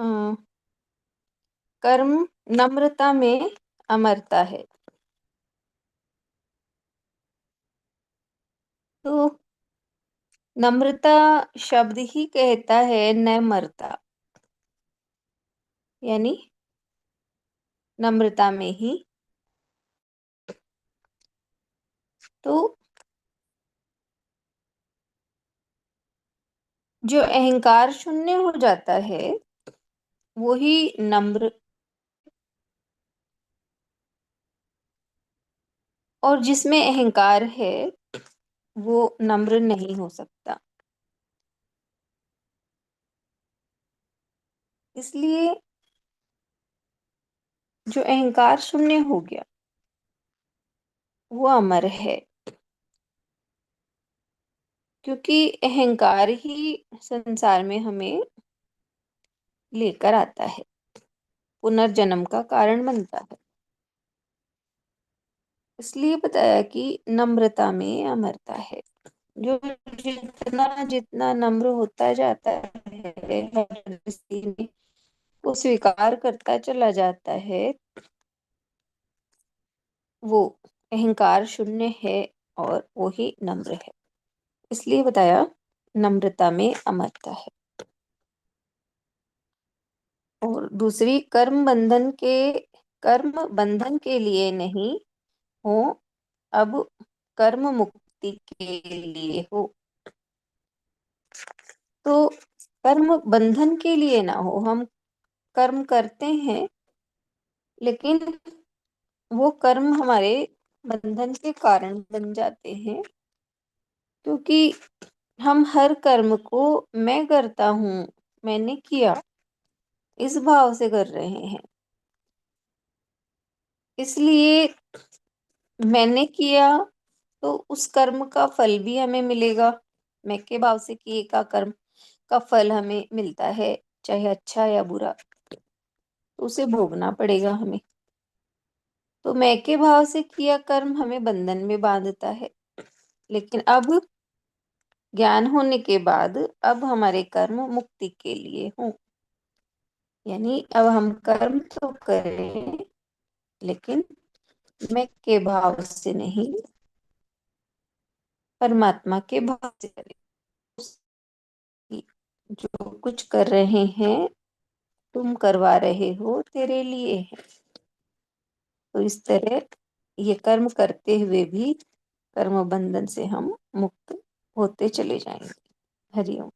अ, कर्म नम्रता में अमरता है। तो नम्रता शब्द ही कहता है न मरता, यानी नम्रता में ही। तो जो अहंकार शून्य हो जाता है वो ही नम्र, और जिसमें अहंकार है वो नम्र नहीं हो सकता। इसलिए जो अहंकार शून्य हो गया वो अमर है, क्योंकि अहंकार ही संसार में हमें लेकर आता है, पुनर्जन्म का कारण बनता है। इसलिए बताया कि नम्रता में अमरता है। जो जितना जितना नम्र होता जाता है हर स्थिति में, वो स्वीकार करता चला जाता है, वो अहंकार शून्य है और वो ही नम्र है। इसलिए बताया नम्रता में अमरता है। और दूसरी, कर्म बंधन के लिए नहीं हो, अब कर्म मुक्ति के लिए हो। तो कर्म बंधन के लिए ना हो, हम कर्म करते हैं लेकिन वो कर्म हमारे बंधन के कारण बन जाते हैं, क्योंकि हम हर कर्म को मैं करता हूँ, मैंने किया, इस भाव से कर रहे हैं। इसलिए मैंने किया तो उस कर्म का फल भी हमें मिलेगा। मैं के भाव से किए का कर्म का फल हमें मिलता है, चाहे अच्छा या बुरा, तो उसे भोगना पड़ेगा हमें। तो मैं के भाव से किया कर्म हमें बंधन में बांधता है, लेकिन अब ज्ञान होने के बाद अब हमारे कर्म मुक्ति के लिए हों। यानी अब हम कर्म तो करें लेकिन मैं के भाव से नहीं, परमात्मा के भाव से करें। जो कुछ कर रहे हैं तुम करवा रहे हो तेरे लिए है। तो इस तरह ये कर्म करते हुए भी कर्म बंधन से हम मुक्त होते चले जाएंगे। हरि ओम।